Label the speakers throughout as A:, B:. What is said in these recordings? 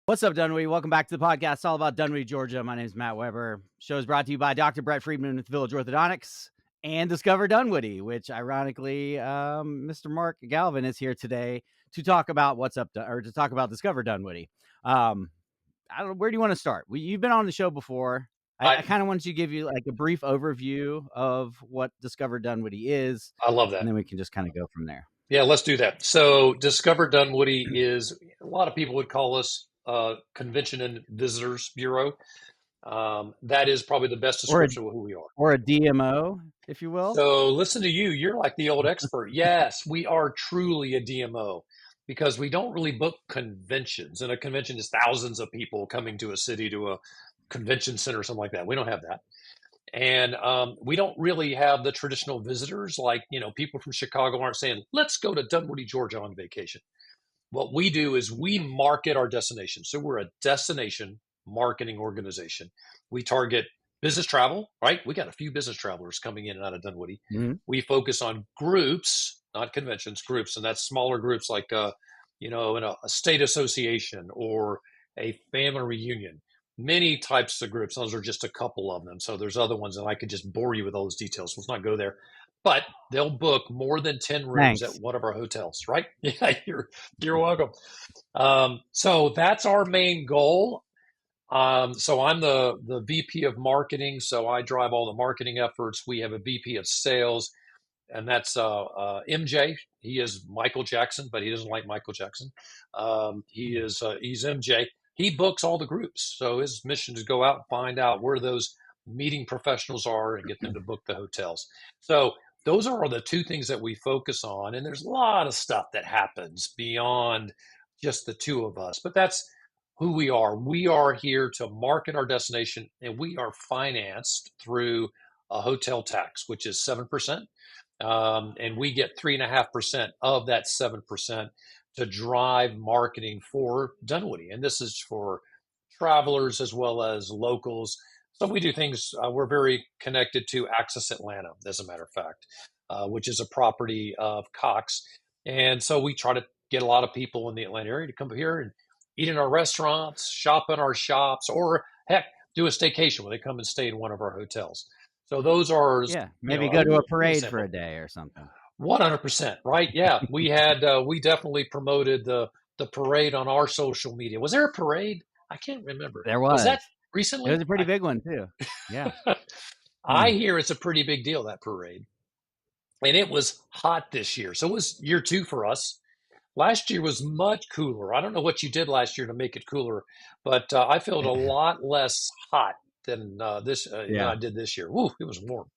A: What's up, Dunwoody? Welcome back to the podcast. It's all about Dunwoody, Georgia. My name is Matt Weber. Show is brought to you by Dr. Brett Friedman with Village Orthodontics and Discover Dunwoody, which ironically, Mr. Mark Galvin is here today to talk about to talk about Discover Dunwoody. I don't know, where do you want to start? You've been on the show before. I kind of wanted to give you like a brief overview of what Discover Dunwoody is,
B: I love that.
A: and then we can just kind of go from there.
B: Yeah, let's do that. So Discover Dunwoody is, a lot of people would call us Convention and Visitors Bureau. That is probably the best description of who we are.
A: Or a DMO, if you will.
B: So listen to you. You're like the old expert. Yes, we are truly a DMO because we don't really book conventions. And a convention is thousands of people coming to a city, to a convention center or something like that. We don't have that. And we don't really have the traditional visitors, like, people from Chicago aren't saying, let's go to Dunwoody, Georgia on vacation. What we do is we market our destination. So we're a destination marketing organization. We target business travel, right? We got a few business travelers coming in and out of Dunwoody.
A: Mm-hmm.
B: We focus on groups, not conventions, groups. And that's smaller groups like, in a state association or a family reunion. Many types of groups. Those are just a couple of them. So there's other ones, and I could just bore you with all those details. Let's not go there. But they'll book more than 10 rooms at one of our hotels, right? Yeah, you're welcome. So that's our main goal. So I'm the VP of marketing. So I drive all the marketing efforts. We have a VP of sales, and that's MJ. He is Michael Jackson, but he doesn't like Michael Jackson. He's MJ. He books all the groups. So his mission is to go out and find out where those meeting professionals are and get them to book the hotels. So those are the two things that we focus on. And there's a lot of stuff that happens beyond just the two of us, but that's who we are. We are here to market our destination, and we are financed through a hotel tax, which is 7%. And we get 3.5% of that 7% to drive marketing for Dunwoody. And this is for travelers as well as locals. So we do things, we're very connected to Access Atlanta, as a matter of fact, which is a property of Cox. And so we try to get a lot of people in the Atlanta area to come here and eat in our restaurants, shop in our shops, or heck, do a staycation where they come and stay in one of our hotels. So those are,
A: maybe go to a parade for a day or something.
B: 100%, right? Yeah, we definitely promoted the parade on our social media. Was there a parade? I can't remember.
A: There was.
B: Was that recently?
A: It was a pretty big one too. Yeah.
B: I hear it's a pretty big deal, that parade. And it was hot this year. So it was year 2 for us. Last year was much cooler. I don't know what you did last year to make it cooler, but I felt a lot less hot than I did this year. Woo, it was warm.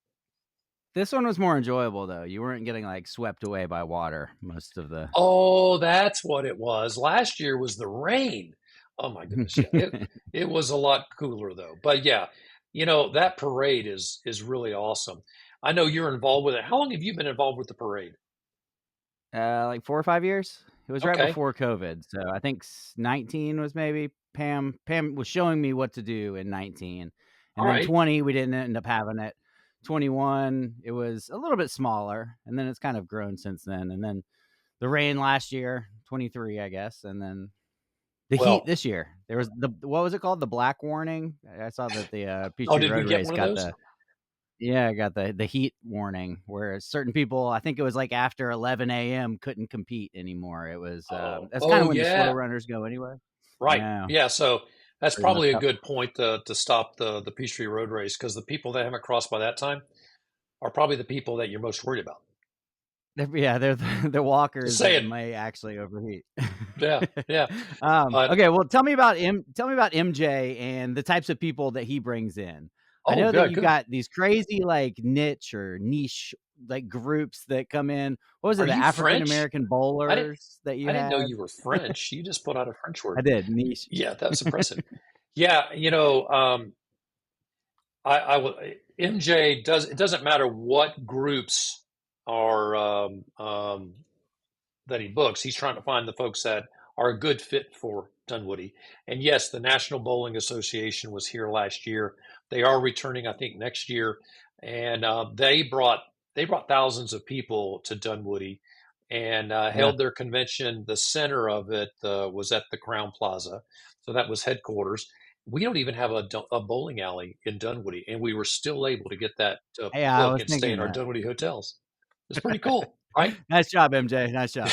A: This one was more enjoyable, though. You weren't getting like swept away by water most of the.
B: Oh, that's what it was. Last year was the rain. Oh my goodness, yeah. It was a lot cooler though. But yeah, that parade is really awesome. I know you're involved with it. How long have you been involved with the parade?
A: Like 4 or 5 years. It was right before COVID, so I think 19 was maybe Pam. Pam was showing me what to do in 19, and then 20 we didn't end up having it. 21 it was a little bit smaller, and then it's kind of grown since then. And then the rain last year, 23, I guess, and then the heat this year. There was what was it called? The black warning. I saw that the Peachtree Road Race got the heat warning, where certain people, I think it was like after 11 a.m. couldn't compete anymore. It was that's kind of when the slow runners go anyway.
B: Right. Yeah. So that's probably a good point to stop the Peachtree Road Race, because the people that haven't crossed by that time are probably the people that you're most worried about.
A: Yeah, they're the walkers that may actually overheat.
B: Yeah.
A: Okay, well, tell me about MJ and the types of people that he brings in. I know that you got these crazy like niche like groups that come in. What was it? The African American bowlers that you had?
B: I didn't know you were French. You just put out a French word.
A: I did. Niche.
B: Yeah, that was impressive. Yeah, MJ does. It doesn't matter what groups are that he books. He's trying to find the folks that are a good fit for Dunwoody. And yes, the National Bowling Association was here last year. They are returning, I think, next year, and they brought thousands of people to Dunwoody and held their convention. The center of it was at the Crowne Plaza. So that was headquarters. We don't even have a bowling alley in Dunwoody, and we were still able to get that
A: Yeah, I
B: book
A: was
B: and stay
A: thinking
B: in our
A: that.
B: Dunwoody hotels. It's pretty cool, right?
A: Nice job, MJ. Nice job.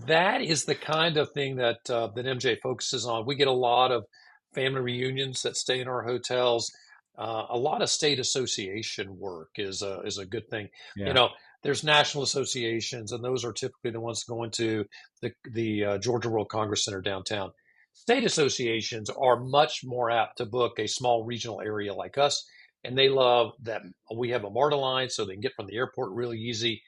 B: That is the kind of thing that MJ focuses on. We get a lot of family reunions that stay in our hotels. A lot of state association work is a good thing. You
A: Yeah,
B: know, there's national associations, and those are typically the ones going to the Georgia World Congress Center downtown. State associations are much more apt to book a small regional area like us, and they love that we have a MARTA line, so they can get from the airport really easy,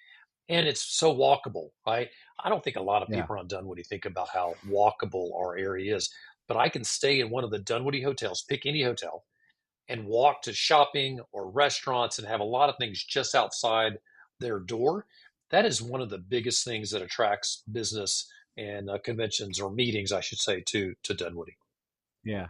B: and it's so walkable, right? I don't think a lot of
A: yeah,
B: people around Dunwoody think about how walkable our area is, but I can stay in one of the Dunwoody hotels, pick any hotel, and walk to shopping or restaurants and have a lot of things just outside their door. That is one of the biggest things that attracts business and conventions or meetings, I should say, to Dunwoody.
A: yeah.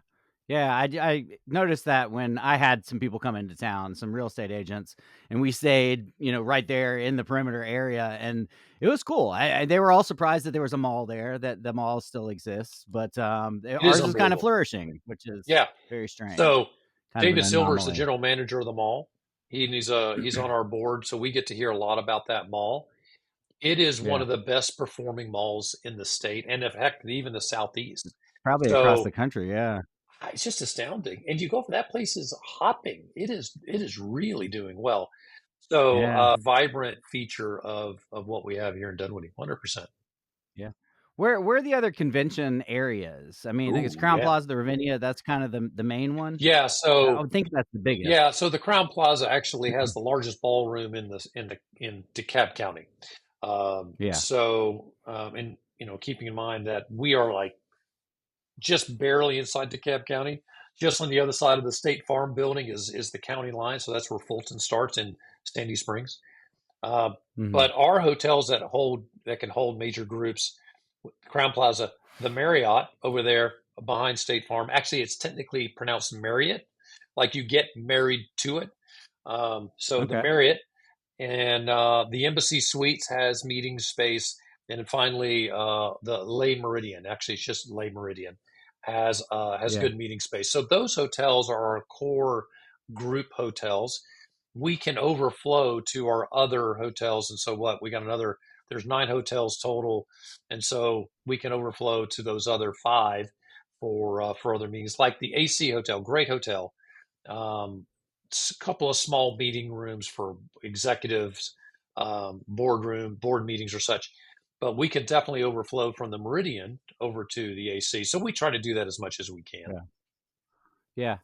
A: Yeah, I noticed that when I had some people come into town, some real estate agents, and we stayed, right there in the perimeter area, and it was cool. They were all surprised that there was a mall there, that the mall still exists, but
B: It is
A: ours is kind of
B: unbelievable.
A: flourishing, which is
B: Yeah.
A: very strange,
B: So
A: kind of an
B: David Silver is the
A: anomaly.
B: general manager of the mall. He's on our board, so we get to hear a lot about that mall. It is one
A: Yeah,
B: of the best performing malls in the state, and in fact, even the southeast.
A: probably across the
B: So
A: country. Yeah,
B: it's just astounding. And you go for that place is hopping. It is really doing well. So
A: yeah.
B: vibrant feature of what we have here in Dunwoody, 100%.
A: Yeah. Where are the other convention areas? I mean, I guess
B: Ooh,
A: Crown
B: yeah,
A: Plaza, the Ravinia, that's kind of the main one.
B: yeah.
A: I
B: So
A: would think that's the biggest.
B: yeah, so the Crown Plaza actually has the largest ballroom in DeKalb County.
A: Yeah.
B: And keeping in mind that we are like just barely inside DeKalb County. Just on the other side of the State Farm building is the county line, so that's where Fulton starts in Sandy Springs. Uh,
A: Mhm.
B: but our hotels that can hold major groups, Crown Plaza, the Marriott over there behind State Farm. Actually, it's technically pronounced Marriott, like you get married to it. So the
A: Okay.
B: Marriott and the Embassy Suites has meeting space, and then finally the Le Meridian. Actually, it's just Le Meridian has
A: Yeah.
B: good meeting space. So those hotels are our core group hotels. We can overflow to our other hotels, and so what? We got another. There's 9 hotels total, and so we can overflow to those other 5 for other meetings, like the AC Hotel, great hotel. A couple of small meeting rooms for executives, board meetings or such. But we could definitely overflow from the Meridian over to the AC. So we try to do that as much as we can.
A: Yeah. Yeah.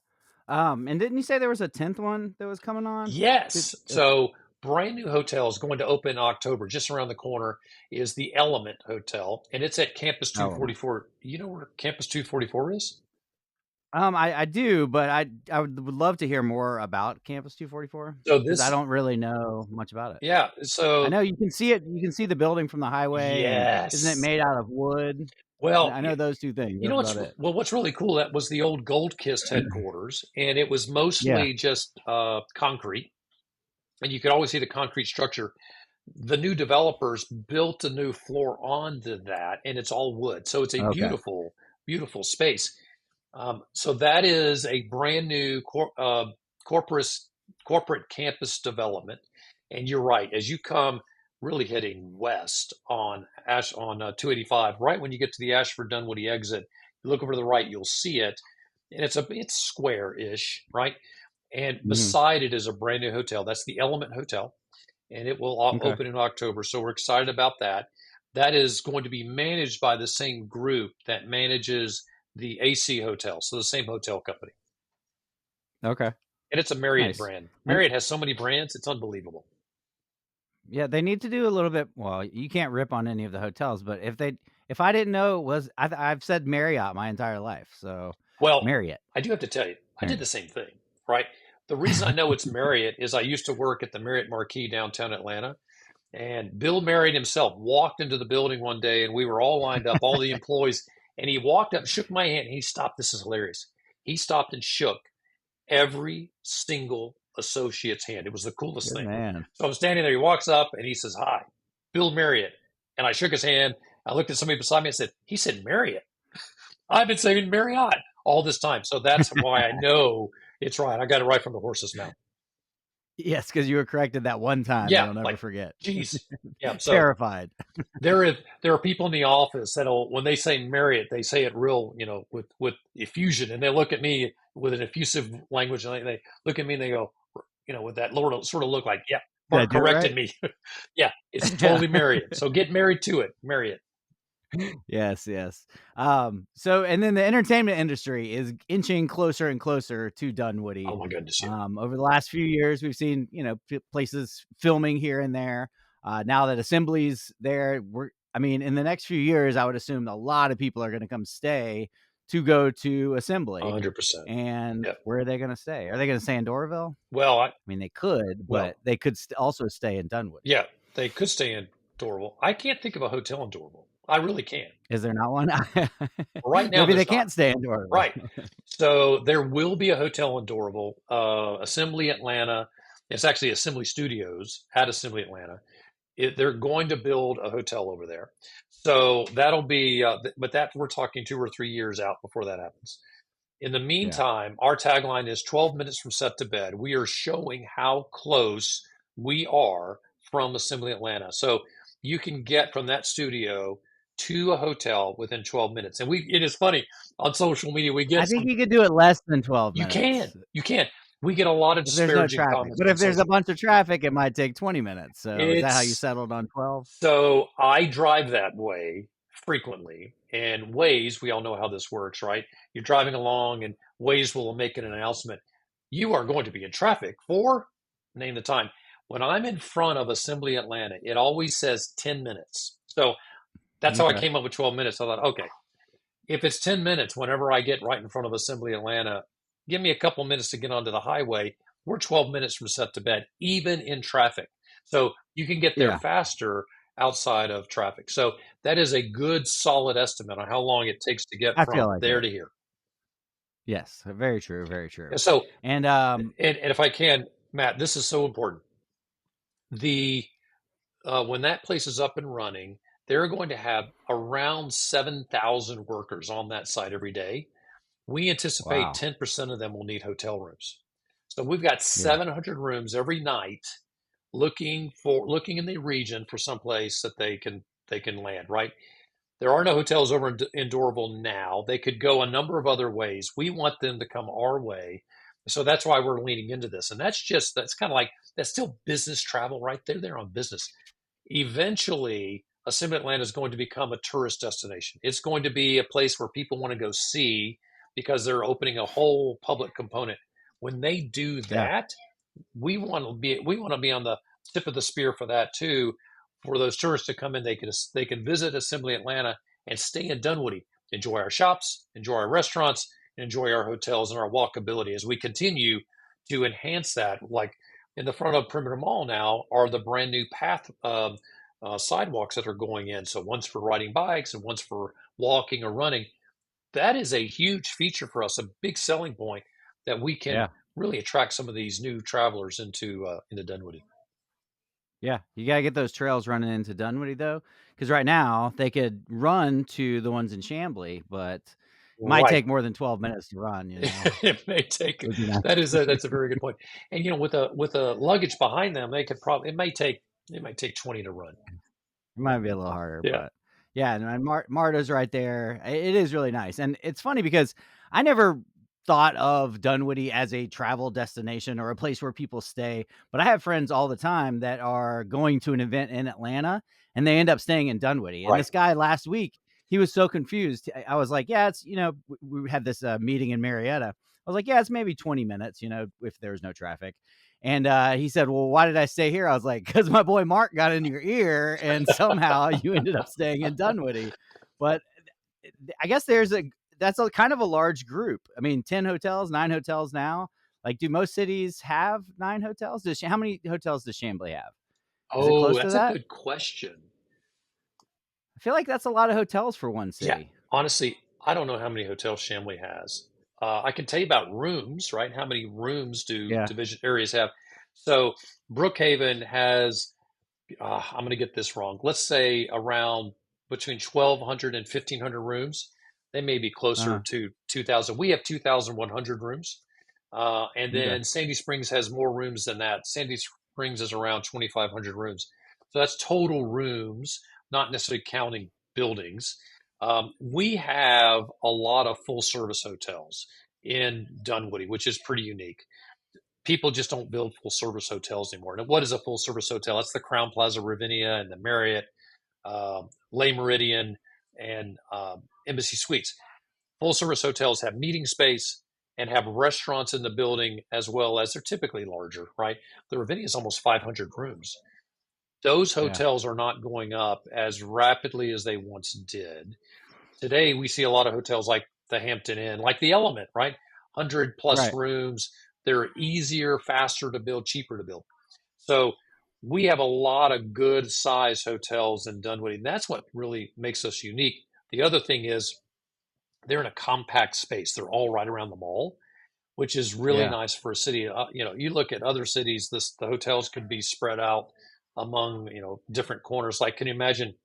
A: And didn't you say there was a 10th one that was coming on? Did
B: Yes. So brand new hotel is going to open in October. Just around the corner is the Element Hotel, and it's at Campus
A: Element.
B: 244. You know where Campus 244 is?
A: I do, but I would love to hear more about Campus 244
B: So
A: because I
B: this,
A: don't really know much about it.
B: yeah.
A: I
B: So
A: know you can see it. You can see the building from the highway, and isn't it
B: yes.
A: made out of wood?
B: Well,
A: I know those 2 things.
B: you know
A: That's
B: what's
A: about it.
B: what's really cool? That was the old Gold Kist headquarters, and it was
A: Yeah.
B: mostly just concrete, and you could always see the concrete structure. The new developers built a new floor onto that, and it's all wood, so it's a
A: Okay.
B: beautiful, beautiful space. So that is a brand new corporate corporate campus development, and you're right. As you come really heading west on 285, right when you get to the Ashford Dunwoody exit, you look over to the right, you'll see it, and it's square-ish, right? And
A: Mhm.
B: beside it is a brand new hotel. That's the Element Hotel, and it will
A: Okay.
B: open in October. So we're excited about that. That is going to be managed by the same group that manages the AC Hotel, so the same hotel company.
A: Okay.
B: And it's a Marriott
A: Nice.
B: brand.
A: And
B: Marriott has so many brands, it's unbelievable.
A: yeah, they need to do a little bit. Well, you can't rip on any of the hotels, but if I didn't know it was, I've said Marriott my entire life. So
B: Well,
A: Marriott,
B: I do have to tell you, I did the
A: Marriott.
B: same thing, right? The reason I know it's Marriott is I used to work at the Marriott Marquis downtown Atlanta. And Bill Marriott himself walked into the building one day, and we were all lined up, all the employees. And he walked up, shook my hand, and he stopped. This is hilarious. He stopped and shook every single associate's hand. It was the coolest
A: Good
B: thing.
A: man.
B: So I'm standing there. He walks up and he says, "Hi, Bill Marriott." And I shook his hand. I looked at somebody beside me and said, "He said Marriott." I've been saying Marriott all this time. So that's why I know it's right. I got it right from the horse's mouth.
A: Yes, because you were corrected that one time that
B: Yeah,
A: you'll never
B: like,
A: forget.
B: geez. Yeah. So
A: Terrified.
B: there are people in the office that'll, when they say Marriott, they say it real, with effusion, and they look at me with an effusive language, and they look at me and they go, with that sort of look like, yeah,
A: Did I
B: Mark
A: do it
B: corrected
A: right?
B: me. Yeah, it's
A: Yeah.
B: totally Marriott. So get married to it, Marriott.
A: Yes, yes. So and then the entertainment industry is inching closer and closer to Dunwoody.
B: Oh my goodness, yeah.
A: Over the last few years, we've seen, places filming here and there. Now that Assembly's there, I mean, in the next few years, I would assume a lot of people are going to come stay to go to Assembly.
B: 100%.
A: And
B: Yeah.
A: where are they going to stay? Are they going to stay in Doraville?
B: Well,
A: I mean, they could,
B: well,
A: but they could also stay in Dunwoody.
B: yeah, they could stay in Dorval. I can't think of a hotel in Dorval. I really can't.
A: Is there not one?
B: Right now,
A: Maybe they
B: there's not.
A: can't stay in Doraville.
B: Right. So there will be a hotel in Dorval, Assembly Atlanta. It's actually Assembly Studios at Assembly Atlanta. They're going to build a hotel over there. So that'll be, but that we're talking 2 or 3 years out before that happens. In the
A: Yeah.
B: meantime, our tagline is 12 minutes from set to bed. We are showing how close we are from Assembly Atlanta. So you can get from that studio to a hotel within 12 minutes. And it is funny on social media, we
A: I
B: get
A: think
B: some,
A: you could do it less than 12
B: you can,
A: minutes
B: you can. We get a lot of
A: if there's no
B: disparaging
A: traffic.
B: comments
A: But
B: on
A: if there's a
B: social.
A: bunch of traffic, it might take 20 minutes. So is that how you
B: It's
A: settled on 12?
B: So I drive that way frequently, and Waze, we all know how this works, right? You're driving along, and Waze will make an announcement. You are going to be in traffic for, name the time. When I'm in front of Assembly Atlanta, it always says 10 minutes. So that's how I
A: Okay.
B: came up with 12 minutes. I thought, okay, if it's 10 minutes, whenever I get right in front of Assembly Atlanta, give me a couple minutes to get onto the highway. We're 12 minutes from set to bed, even in traffic. So you can get there
A: Yeah,
B: faster outside of traffic. So that is a good, solid estimate on how long it takes to get
A: I feel
B: from
A: like
B: there
A: it.
B: to here.
A: Yes, very true, very true.
B: So,
A: And
B: and if I can, Matt, this is so important. The When that place is up and running, they're going to have around 7,000 workers on that site every day. We anticipate
A: wow.
B: 10% of them will need hotel rooms. So we've got
A: Yeah.
B: 700 rooms every night looking in the region for some place that they can land, right? There are no hotels over in Dorable now. They could go a number of other ways. We want them to come our way. So that's why we're leaning into this. And that's kind of like, that's still business travel, right? They're there on business. Eventually, Assembly Atlanta is going to become a tourist destination. It's going to be a place where people want to go see because they're opening a whole public component. When they do
A: Yeah.
B: that, we want to be on the tip of the spear for that too. For those tourists to come in, they can visit Assembly Atlanta and stay in Dunwoody, enjoy our shops, enjoy our restaurants, and enjoy our hotels and our walkability as we continue to enhance that. Like in the front of Perimeter Mall now are the brand new path sidewalks that are going in. So one's for riding bikes and one's for walking or running. That is a huge feature for us, a big selling point that we can
A: Yeah.
B: really attract some of these new travelers into Dunwoody.
A: Yeah. You got to get those trails running into Dunwoody though, cuz right now they could run to the ones in Chamblee, but it might
B: Right.
A: take more than 12 minutes to run,
B: It may take
A: Would be nice.
B: that's a very good point. And with a luggage behind them, they could probably it might take 20 to run.
A: It might be a little harder,
B: Yeah.
A: but yeah, and Marta's right there. It is really nice, and it's funny because I never thought of Dunwoody as a travel destination or a place where people stay, but I have friends all the time that are going to an event in Atlanta, and they end up staying in Dunwoody. And
B: Right.
A: this guy last week, he was so confused. I was like, "Yeah, it's we had this meeting in Marietta." I was like, "Yeah, it's maybe 20 minutes, if there's no traffic." And he said, "Well, why did I stay here?" I was like, "Because my boy Mark got in your ear, and somehow you ended up staying in Dunwoody." But I guess that's a kind of a large group. I mean, 10 hotels, 9 hotels now. Like, do most cities have 9 hotels? How many hotels does Chambly have? Is it
B: Oh,
A: close to
B: that's a
A: that?
B: good question.
A: I feel like that's a lot of hotels for one
B: Yeah,
A: city.
B: honestly, I don't know how many hotels Chamblee has. I can tell you about rooms, right? How many rooms do
A: Yeah.
B: division areas have? So Brookhaven has, I'm going to get this wrong. Let's say around between 1,200 and 1,500 rooms. They may be closer
A: Uh-huh.
B: to 2,000. We have 2,100 rooms. And
A: Okay.
B: then Sandy Springs has more rooms than that. Sandy Springs is around 2,500 rooms. So that's total rooms, not necessarily counting buildings. We have a lot of full service hotels in Dunwoody, which is pretty unique. People just don't build full service hotels anymore. And what is a full service hotel? That's the Crown Plaza Ravinia and the Marriott, Le Meridian, and Embassy Suites. Full service hotels have meeting space and have restaurants in the building as well as they're typically larger, right? The Ravinia is almost 500 rooms. Those
A: Yeah.
B: hotels are not going up as rapidly as they once did. Today, we see a lot of hotels like the Hampton Inn, like the Element, right? 100 plus
A: Right.
B: rooms. They're easier, faster to build, cheaper to build. So we have a lot of good size hotels in Dunwoody. And that's what really makes us unique. The other thing is they're in a compact space. They're all right around the mall, which is really
A: Yeah.
B: nice for a city. You look at other cities, the hotels could be spread out among, different corners. Like, can you imagine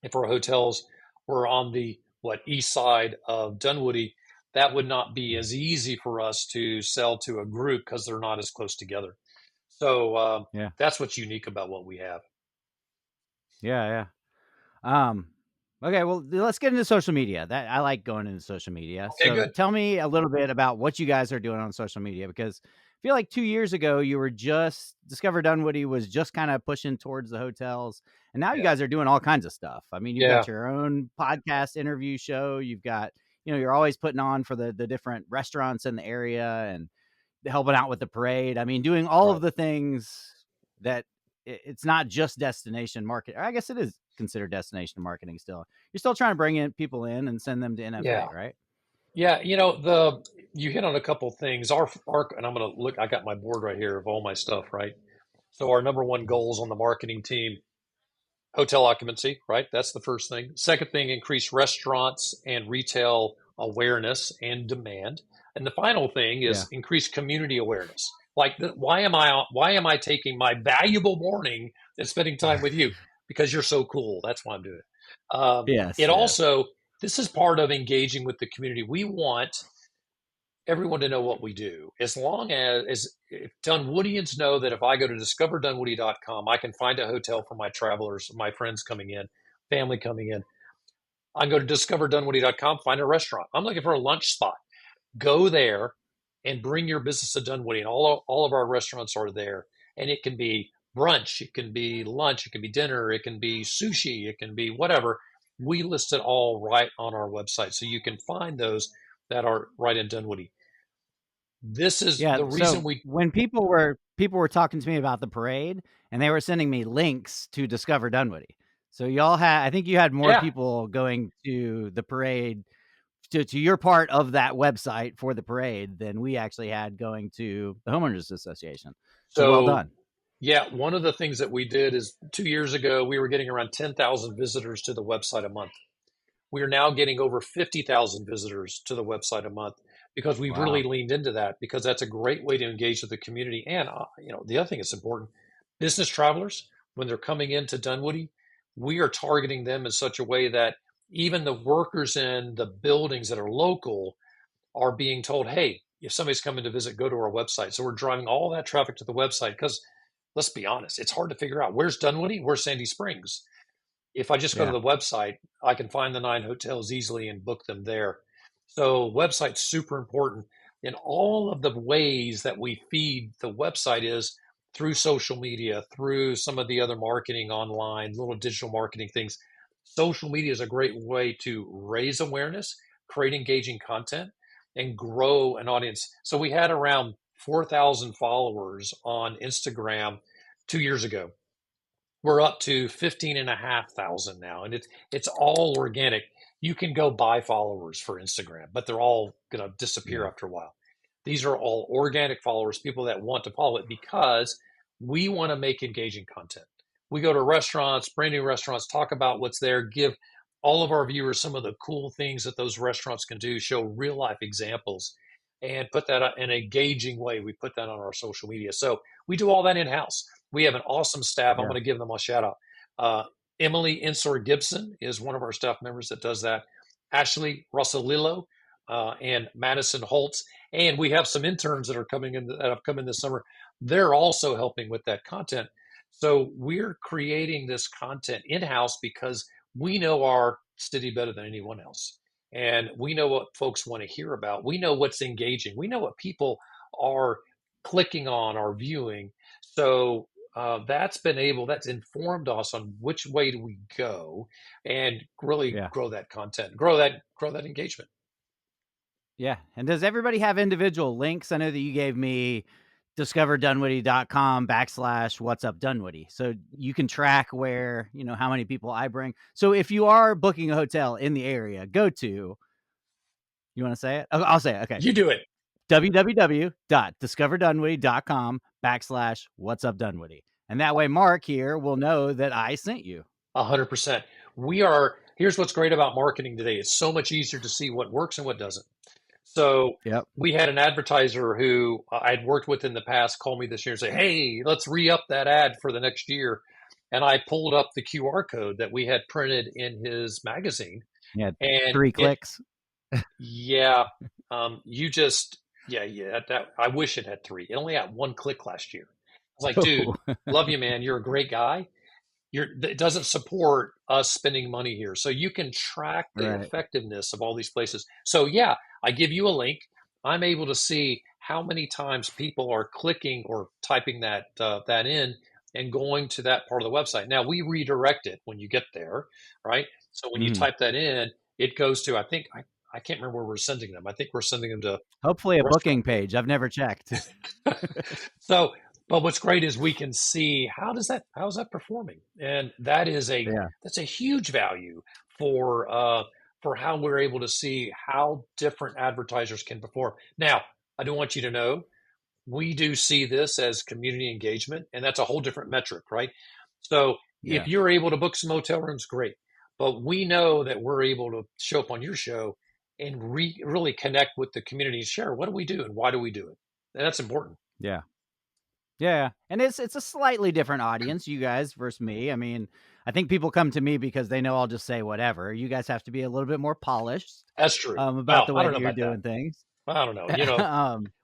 B: if our hotels were on the east side of Dunwoody? That would not be as easy for us to sell to a group because they're not as close together. So
A: Yeah.
B: that's what's unique about what we have.
A: Yeah. Yeah. Okay, well, let's get into social media. That I like going into social media.
B: Okay,
A: So
B: good.
A: tell me a little bit about what you guys are doing on social media, because I feel like 2 years ago you were just Discover Dunwoody was just kind of pushing towards the hotels, and now you
B: Yeah,
A: guys are doing all kinds of stuff. I mean, you've
B: yeah,
A: got your own podcast interview show. You've got, you're always putting on for the different restaurants in the area and helping out with the parade. I mean, doing all of
B: right.
A: the things that it's not just destination market. I guess it is considered destination marketing still. You're still trying to bring in people in and send them to
B: Yeah,
A: NFA, right?
B: yeah. You hit on a couple things. Our and I'm gonna look. I got my board right here of all my stuff. Right. So our number one goals on the marketing team: hotel occupancy. Right. That's the first thing. Second thing: increase restaurants and retail awareness and demand. And the final thing
A: Yeah.
B: is increase community awareness. Like, why am I taking my valuable morning and spending time with you? Because you're so cool. That's why I'm doing it.
A: Yes.
B: It
A: Yes.
B: also This is part of engaging with the community. We want everyone to know what we do. As long as if Dunwoodians know that if I go to discoverdunwoody.com, I can find a hotel for my travelers, my friends coming in, family coming in. I go to discoverdunwoody.com, find a restaurant. I'm looking for a lunch spot. Go there and bring your business to Dunwoody. And all of our restaurants are there. And it can be brunch, it can be lunch, it can be dinner, it can be sushi, it can be whatever. We list it all right on our website. So you can find those that are right in Dunwoody. This is
A: Yeah.
B: the reason
A: So
B: we,
A: when people were talking to me about the parade, and they were sending me links to Discover Dunwoody. So y'all had, I think you had more
B: yeah.
A: people going to the parade, to your part of that website for the parade, than we actually had going to the homeowners association. So well
B: So,
A: done.
B: yeah, one of the things that we did is 2 years ago, we were getting around 10,000 visitors to the website a month. We are now getting over 50,000 visitors to the website a month because we've really
A: Wow.
B: leaned into that because that's a great way to engage with the community. And, the other thing that's important, business travelers, when they're coming into Dunwoody, we are targeting them in such a way that even the workers in the buildings that are local are being told, hey, if somebody's coming to visit, go to our website. So we're driving all that traffic to the website because let's be honest, it's hard to figure out where's Dunwoody, where's Sandy Springs. If I just go to
A: Yeah.
B: the website, I can find the 9 hotels easily and book them there. So website's super important. And all of the ways that we feed the website is through social media, through some of the other marketing online, little digital marketing things. Social media is a great way to raise awareness, create engaging content, and grow an audience. So we had around 4,000 followers on Instagram 2 years ago. We're up to 15,500 now, and it's all organic. You can go buy followers for Instagram, but they're all going to disappear
A: Yeah.
B: after a while. These are all organic followers, people that want to follow it because we want to make engaging content. We go to restaurants, brand new restaurants, talk about what's there, give all of our viewers some of the cool things that those restaurants can do, show real life examples, and put that in an engaging way. We put that on our social media. So we do all that in house. We have an awesome staff. I'm
A: Yeah.
B: going to give them a shout out. Emily Insor Gibson is one of our staff members that does that. Ashley Rossalillo and Madison Holtz. And we have some interns that are coming in that have come in this summer. They're also helping with that content. So we're creating this content in-house because we know our city better than anyone else. And we know what folks want to hear about. We know what's engaging. We know what people are clicking on or viewing. So that's informed us on which way do we go and really grow that content, grow that engagement.
A: Yeah. And does everybody have individual links? I know that you gave me discoverdunwoody.com/what's up Dunwoody. So you can track where, how many people I bring. So if you are booking a hotel in the area, go to, you want to say it? I'll say it. Okay.
B: You do it.
A: www.discoverdunwoody.com/what's up Dunwoody. And that way Mark here will know that I sent you.
B: 100%. Here's what's great about marketing today. It's so much easier to see what works and what doesn't. So we had an advertiser who I'd worked with in the past call me this year and say, hey, let's re-up that ad for the next year. And I pulled up the QR code that we had printed in his magazine.
A: Yeah, and 3 clicks.
B: I wish it had 3. It only had 1 click last year. I was like, dude, love you, man. You're a great guy. It doesn't support us spending money here. So you can track the effectiveness of all these places. So I give you a link. I'm able to see how many times people are clicking or typing that in and going to that part of the website. Now we redirect it when you get there, right? So when you type that in, it goes to, I think, I can't remember where we're sending them. I think we're sending them to
A: hopefully a booking page. I've never checked.
B: But what's great is we can see how is that performing, and that is that's a huge value for how we're able to see how different advertisers can perform. Now, I do want you to know we do see this as community engagement, and that's a whole different metric, right? So if you're able to book some hotel rooms, great. But we know that we're able to show up on your show and really connect with the community and share what do we do and why do we do it, and that's important.
A: Yeah. And it's a slightly different audience, you guys versus me. I mean, I think people come to me because they know I'll just say whatever. You guys have to be a little bit more polished.
B: That's true.
A: About the way that you're doing things.
B: I don't know.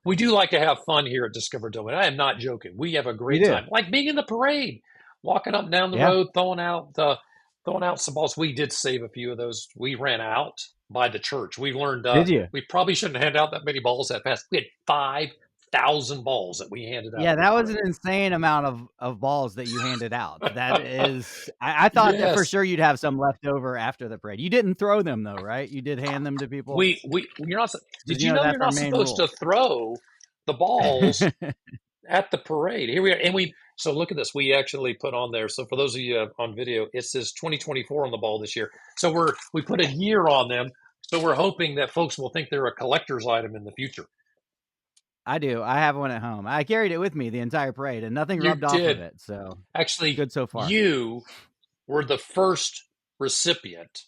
B: We do like to have fun here at Discover Dunwoody. I am not joking. We have a great time. Like being in the parade, walking up and down the road, throwing out some balls. We did save a few of those. We ran out by the church. We learned we probably shouldn't hand out that many balls that fast. We had 5,000 balls that we handed out.
A: Yeah, that was an insane amount of balls that you handed out. That is, I thought that for sure you'd have some left over after the parade. You didn't throw them though, right? You did hand them to people.
B: You're not. Did you know you're not supposed to throw the balls at the parade? Here we are, so look at this. We actually put on there. So for those of you on video, it says 2024 on the ball this year. So we put a year on them. So we're hoping that folks will think they're a collector's item in the future.
A: I do. I have one at home. I carried it with me the entire parade, and nothing rubbed off of it. So
B: actually,
A: good so far.
B: You were the first recipient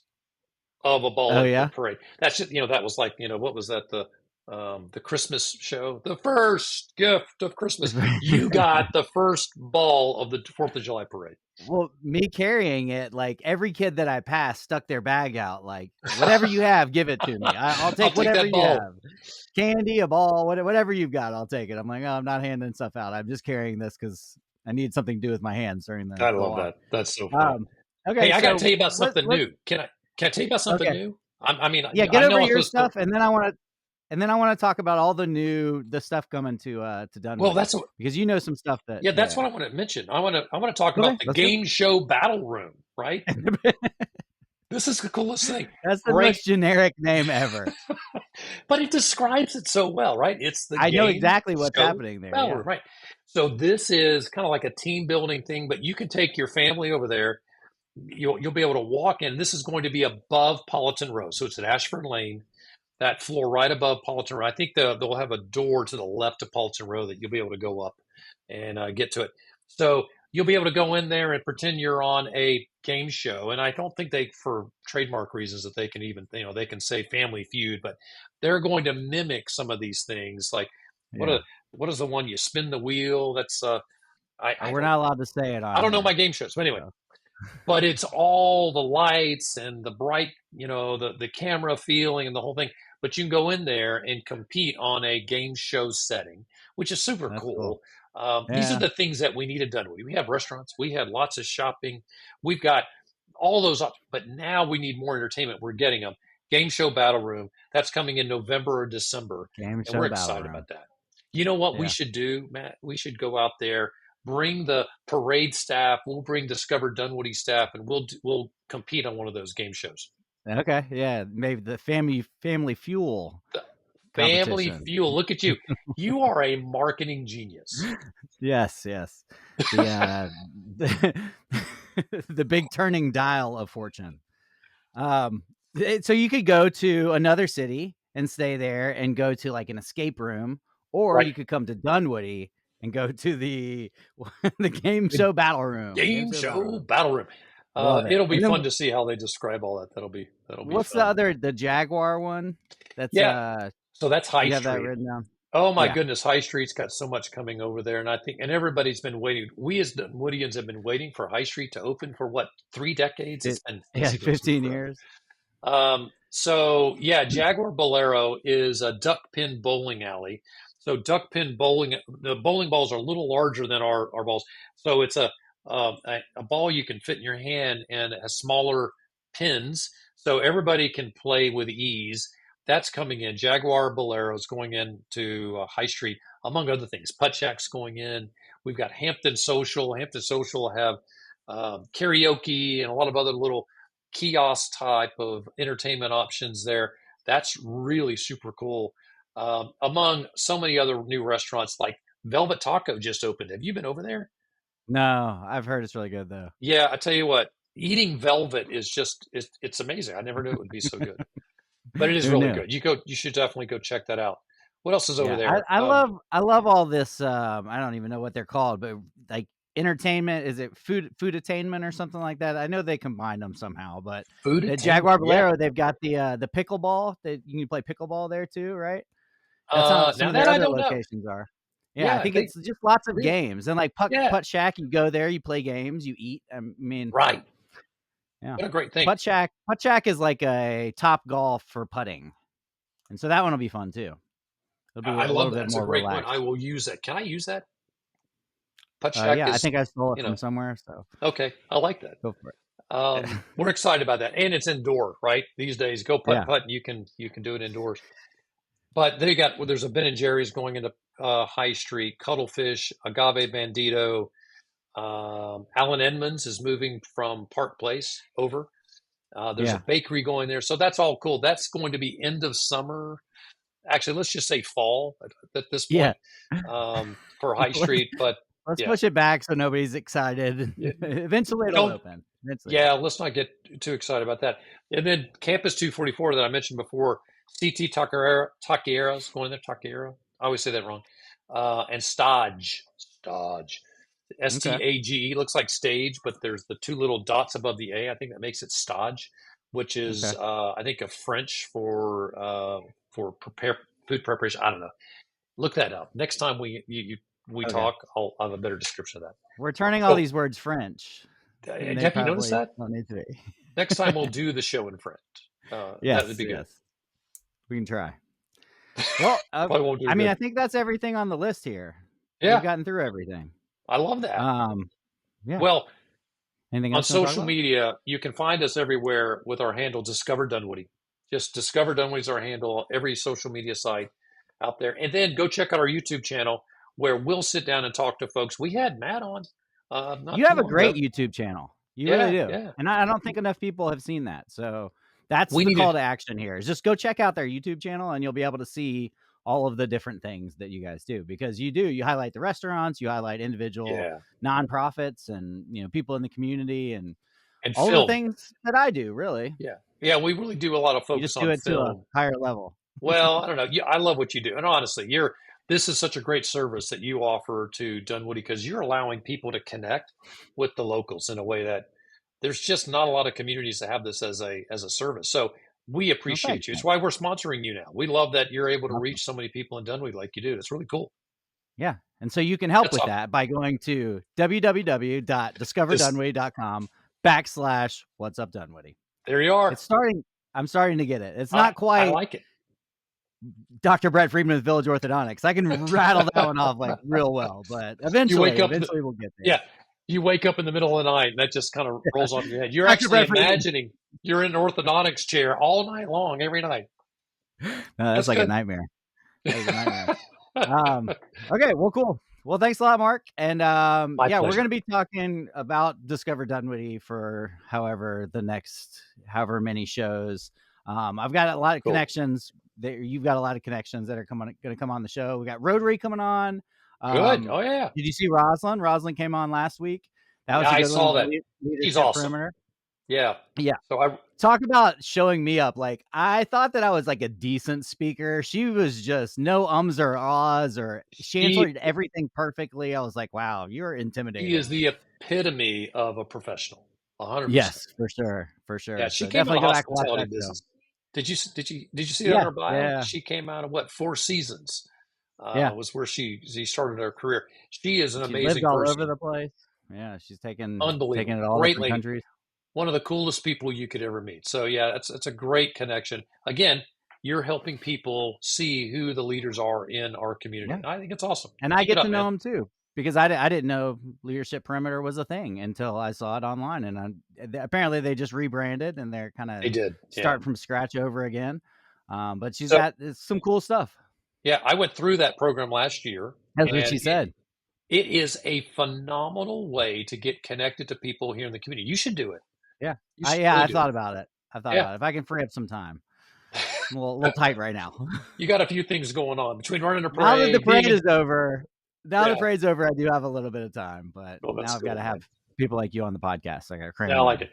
B: of a ball at the parade. That's just, that was like, what was that? The Christmas show, the first gift of Christmas. You got the first ball of the 4th of July parade.
A: Well, me carrying it, like every kid that I passed stuck their bag out, like whatever you have, give it to me. I'll take whatever you have. Candy, a ball, whatever you've got, I'll take it. I'm like, oh, I'm not handing stuff out. I'm just carrying this because I need something to do with my hands during the.
B: I love that. That's so fun. Okay, I got to tell you about something new. Can I tell you about something new?
A: Get over your stuff, and then I want to talk about all the stuff coming to Dunwoody.
B: Well, that's
A: because you know some stuff that.
B: Yeah, that's what I want to mention. I want to talk about the game show battle room, right? This is the coolest thing.
A: That's the most generic name ever.
B: But it describes it so well, right? It's the
A: I know exactly what's happening there.
B: Battle room, right? So this is kind of like a team building thing, but you can take your family over there. You'll be able to walk in. This is going to be above Politan Row, so it's at Ashford Lane. That floor right above Politan Row. I think they'll have a door to the left of Politan Row that you'll be able to go up and get to it. So you'll be able to go in there and pretend you're on a game show. And I don't think for trademark reasons, that they can even, they can say Family Feud, but they're going to mimic some of these things. Like what is the one you spin the wheel? That's
A: we're not allowed to say it.
B: I don't know my game shows. But anyway, but it's all the lights and the bright, the camera feeling and the whole thing. But you can go in there and compete on a game show setting, which is super
A: That's cool.
B: cool. These are
A: Yeah.
B: the things that we need at Dunwoody. We have restaurants, we have lots of shopping, we've got all those up, but now we need more entertainment. We're getting them. Game show battle room, that's coming in November or December,
A: Game
B: and we're
A: show battle
B: excited
A: room.
B: about that. You know what we
A: Yeah.
B: should do, Matt? We should go out there, bring the parade staff, we'll bring Discover Dunwoody staff, and we'll compete on one of those game shows.
A: Okay. Yeah. Maybe the family fuel
B: The family
A: competition.
B: fuel. Look at you. You are a marketing genius.
A: Yes. Yes. The the big turning dial of fortune. So you could go to another city and stay there and go to like an escape room, or
B: Right.
A: you could come to Dunwoody and go to the the game
B: The
A: show battle room.
B: game show battle room.
A: Love it.
B: It'll be
A: And then
B: fun to see how they describe all that. That'll be
A: what's
B: fun.
A: the Jaguar one? That's
B: Yeah. So that's High
A: you have that
B: Street.
A: written down?
B: Oh my
A: Yeah.
B: goodness, High Street's got so much coming over there, and I think, and everybody's been waiting. We as Dunwoodians have been waiting for High Street to open for what, 3 decades? It's been
A: Yeah,
B: easy goes
A: 15
B: forever.
A: years.
B: So yeah, Jaguar Bolero is a duck pin bowling alley. So duck pin bowling, the bowling balls are a little larger than our balls. So it's a ball you can fit in your hand and has smaller pins, so everybody can play with ease. That's coming in. Jaguar Bolero is going into High Street, among other things. Putt Shack's going in. We've got Hampton Social. Hampton Social will have karaoke and a lot of other little kiosk type of entertainment options there. That's really super cool. Among so many other new restaurants, like Velvet Taco just opened. Have you been over there?
A: No, I've heard it's really good though.
B: Yeah, I tell you what, eating Velvet is just it's amazing. I never knew it would be so good, but it is
A: Who
B: really
A: knew?
B: good. You should definitely go check that out. What else is over
A: Yeah,
B: there?
A: I love all this. I don't even know what they're called, but like entertainment. Is it food attainment or something like that? I know they combined them somehow, but
B: Food
A: at
B: attainment.
A: Jaguar
B: Yeah.
A: Bolero, they've got the pickleball that you can play pickleball there too, right? That's how some
B: Now
A: of their
B: that I
A: other
B: don't know.
A: locations are. Yeah, I
B: Yeah,
A: think it's just lots of
B: really,
A: games and like
B: yeah,
A: Putt Shack. You go there, you play games, you eat. I mean,
B: right.
A: yeah,
B: What a great thing.
A: Putt Shack is like a Top Golf for putting, and so that one will be fun too. It'll be
B: I
A: a little
B: love that.
A: bit
B: It's a
A: more
B: great point. I
A: relaxed.
B: will use that. Can I use that? Putt Shack
A: Yeah, I
B: is,
A: think I stole it
B: you
A: from
B: know,
A: somewhere, so
B: okay. I like that.
A: go for it.
B: We're excited about that, and it's indoor, right? These days, go
A: Yeah,
B: putt. You can do it indoors. But there's a Ben and Jerry's going into High Street, Cuttlefish, Agave Bandito. Alan Edmonds is moving from Park Place over. There's a
A: yeah,
B: bakery going there, so that's all cool. That's going to be end of summer. Actually, let's just say fall at this
A: yeah.
B: point for High Street. But
A: Let's
B: yeah,
A: push it back so nobody's excited.
B: yeah,
A: Eventually, it'll
B: don't.
A: open. Eventually, it'll
B: Yeah,
A: open.
B: let's not get too excited about that. And then Campus 244 that I mentioned before, CT Taqueria is going there. Taqueria. I always say that wrong. And Stage,
A: Okay,
B: Stage. Looks like stage, but there's the two little dots above the A. I think that makes it Stage, which is
A: okay,
B: I think a French for prepare food preparation. I don't know. Look that up. Next time we
A: okay.
B: talk, I'll have a better description of that.
A: We're turning all
B: So,
A: these words French, and they
B: have you noticed
A: probably
B: that?
A: don't need to be.
B: Next time we'll do the show in French. That would
A: Yes,
B: be good.
A: yes, we can try. Well,
B: Probably won't do
A: I mean, I
B: good.
A: think that's everything on the list here. We've
B: Yeah,
A: gotten through everything.
B: I love that.
A: Yeah.
B: Well,
A: Anything
B: on
A: else you want to talk
B: social
A: about?
B: media, you can find us everywhere with our handle Discover Dunwoody. Just Discover Dunwoody is our handle, every social media site out there. And then go check out our YouTube channel where we'll sit down and talk to folks. We had Matt on not
A: You
B: too
A: have a
B: long ago.
A: great YouTube channel. You really
B: Yeah,
A: do.
B: yeah.
A: And I don't think enough people have seen that. So that's
B: We
A: the
B: need to.
A: call to action here is just go check out their YouTube channel and you'll be able to see all of the different things that you guys do because you highlight the restaurants, you highlight individual
B: Yeah.
A: nonprofits and, people in the community and
B: And
A: all the
B: film.
A: things that I do, really.
B: Yeah. Yeah, we really do a lot of
A: You
B: focus
A: just do
B: on
A: it to a
B: film.
A: higher level.
B: Well, I don't know. I love what you do, and honestly, this is such a great service that you offer to Dunwoody because you're allowing people to connect with the locals in a way that there's just not a lot of communities that have this as a service. So we
A: Well, thanks,
B: appreciate you. It's
A: man.
B: why we're sponsoring you now. We love that you're able to
A: Awesome.
B: reach so many people in Dunwoody like you do. It's really cool.
A: Yeah. And so you can help
B: That's
A: with
B: all.
A: that by going to
B: This
A: www.discoverdunway.com / What's Up Dunwoody.
B: There you are.
A: I'm starting to get it. It's not quite
B: I like it.
A: Dr. Brett Friedman with Village Orthodontics. I can rattle that one off like real well, but eventually we'll get there.
B: Yeah. You wake up in the middle of the night and that just kind of rolls off your head. You're actually imagining you're in an orthodontics chair all night long, every night.
A: No, that's like good. A nightmare. That was a nightmare. Okay, well, cool. Well, thanks a lot, Mark. And yeah, pleasure. We're going to be talking about Discover Dunwoody for however many shows. I've got a lot of connections. You've got a lot of connections that are going to come on the show. We got Rotary coming on.
B: Good. Oh yeah.
A: Did you see Rosalind? Rosalind came on last week.
B: That was a good I saw that. She's awesome.
A: Perimeter.
B: Yeah.
A: Yeah.
B: So I
A: talk about showing me up. Like, I thought that I was like a decent speaker. She was just no ums or ahs, or she answered everything perfectly. I was like, wow, you're intimidating.
B: He is the epitome of a professional. 100%.
A: Yes, for sure. For sure.
B: Yeah. She came out of hospitality business. Did you see that on her bio? Yeah. She came out of 4 seasons. Was where she started her career. She is an amazing
A: lived all
B: person.
A: Over the place. Yeah, she's taking it all
B: Great
A: different
B: lady.
A: countries.
B: One of the coolest people you could ever meet. So yeah, it's a great connection. Again, you're helping people see who the leaders are in our community. Yeah. I think it's awesome.
A: And I get to know them too, because I didn't know Leadership Perimeter was a thing until I saw it online. And apparently they just rebranded and they're kind of start from scratch over again. But she's got some cool stuff.
B: Yeah, I went through that program last year.
A: That's what she said.
B: It is a phenomenal way to get connected to people here in the community. You should do it.
A: Yeah. I thought about it. About it. If I can free up some time. I'm a little tight right now.
B: You got a few things going on between running a parade.
A: Now that the parade is over, the parade's over, I do have a little bit of time. But now I've got to have people like you on the podcast. I got to cram.
B: Yeah, I like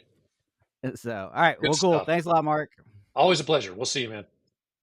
B: it.
A: So, all right. Good stuff. Cool. Thanks a lot, Mark.
B: Always a pleasure. We'll see you, man.